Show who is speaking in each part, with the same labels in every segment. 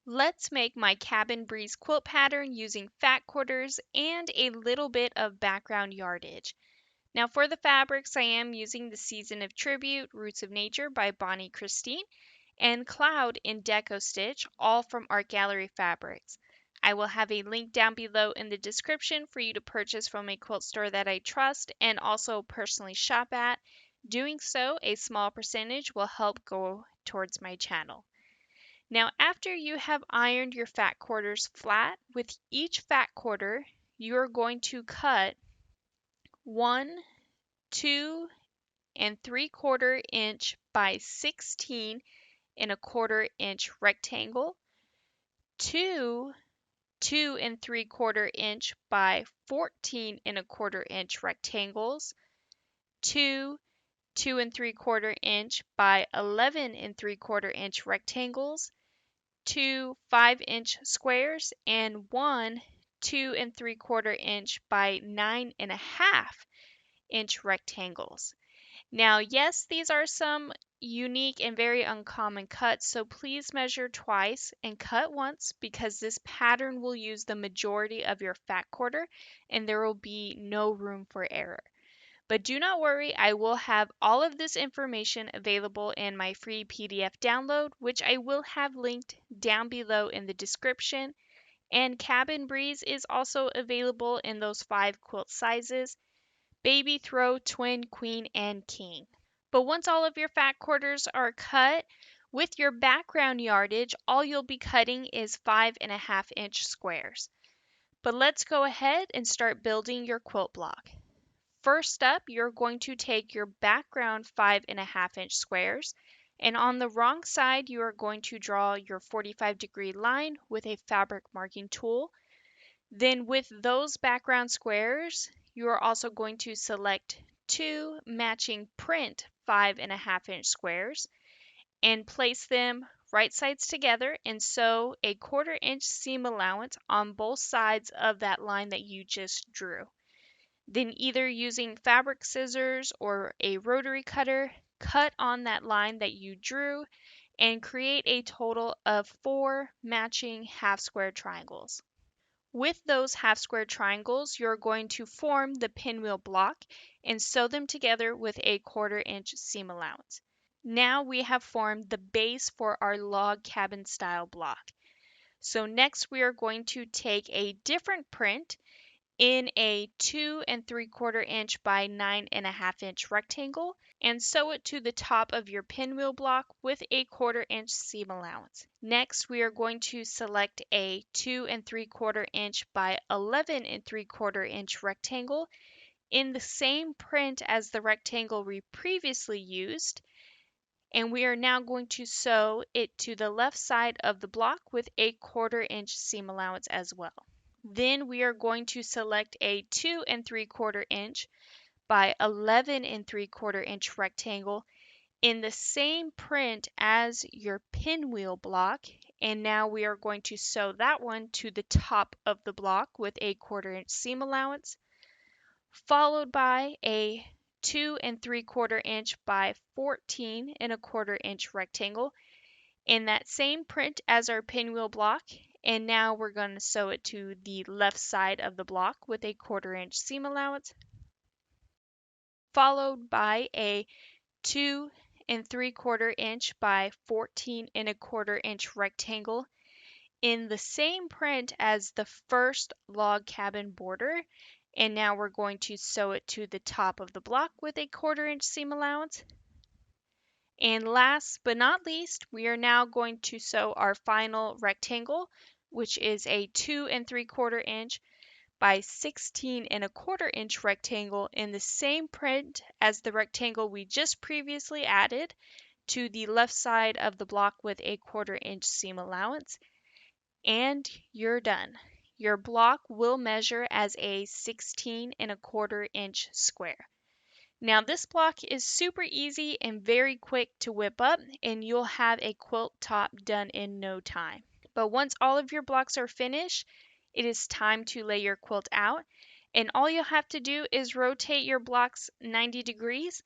Speaker 1: Let's make my cabin breeze quilt pattern using fat quarters and a little bit of background yardage. Now for the fabrics, I am using the Season of Tribute, Roots of Nature by Bonnie Christine, and Cloud in Deco Stitch, all from Art Gallery Fabrics. I will have a link down below in the description for you to purchase from a quilt store that I trust and also personally shop at. Doing so, a small percentage will help go towards my channel. Now, after you have ironed your fat quarters flat, with each fat quarter, you are going to cut 1, 2 3/4 inch by 16 1/4 inch rectangle, 2 2 3/4 inch by 14 1/4 inch rectangles, 2 2 3/4 inch by 11 3/4 inch rectangles, 2 5-inch squares, and 1 2 3/4 inch by 9.5-inch rectangles. Now, yes, these are some unique and very uncommon cuts, so please measure twice and cut once because this pattern will use the majority of your fat quarter and there will be no room for error. But do not worry, I will have all of this information available in my free PDF download, which I will have linked down below in the description. And Cabin Breeze is also available in those 5 quilt sizes: baby, throw, twin, queen, and king. But once all of your fat quarters are cut, with your background yardage, all you'll be cutting is 5.5-inch squares. But let's go ahead and start building your quilt block. First up, you're going to take your background 5.5-inch squares, and on the wrong side, you are going to draw your 45-degree line with a fabric marking tool. Then with those background squares, you are also going to select 2 matching print 5.5-inch squares and place them right sides together and sew a 1/4 inch seam allowance on both sides of that line that you just drew. Then either using fabric scissors or a rotary cutter, cut on that line that you drew and create a total of 4 matching half square triangles. With those half square triangles, you're going to form the pinwheel block and sew them together with a 1/4 inch seam allowance. Now we have formed the base for our log cabin style block. So next we are going to take a different print in a 2 3/4 inch by 9.5-inch rectangle and sew it to the top of your pinwheel block with a 1/4 inch seam allowance. Next, we are going to select a 2 3/4 inch by 11 3/4 inch rectangle in the same print as the rectangle we previously used, and we are now going to sew it to the left side of the block with a 1/4 inch seam allowance as well. Then we are going to select a 2 3/4 inch by 11 3/4 inch rectangle in the same print as your pinwheel block, and now we are going to sew that one to the top of the block with a 1/4 inch seam allowance, followed by a 2 3/4 inch by 14 1/4 inch rectangle in that same print as our pinwheel block, and now we're going to sew it to the left side of the block with a 1/4 inch seam allowance, followed by a 2 3/4 inch by 14 1/4 inch rectangle in the same print as the first log cabin border, and now we're going to sew it to the top of the block with a 1/4 inch seam allowance. And last but not least, we are now going to sew our final rectangle, which is a 2 3/4 inch by 16 1/4 inch rectangle in the same print as the rectangle we just previously added, to the left side of the block with a 1/4 inch seam allowance. And you're done. Your block will measure as a 16 1/4 inch square. Now this block is super easy and very quick to whip up, and you'll have a quilt top done in no time. But once all of your blocks are finished, it is time to lay your quilt out, and all you'll have to do is rotate your blocks 90 degrees.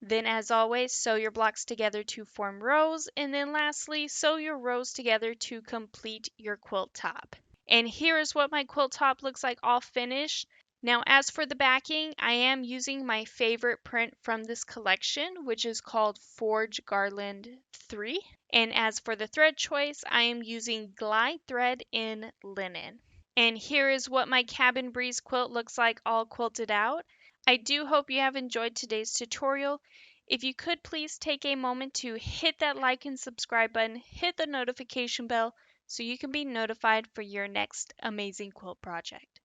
Speaker 1: Then, as always, sew your blocks together to form rows, and then lastly, sew your rows together to complete your quilt top. And here is what my quilt top looks like all finished. Now, as for the backing, I am using my favorite print from this collection, which is called Forge Garland 3. And as for the thread choice, I am using Glide thread in linen. And here is what my Cabin Breeze quilt looks like all quilted out. I do hope you have enjoyed today's tutorial. If you could please take a moment to hit that like and subscribe button, hit the notification bell so you can be notified for your next amazing quilt project.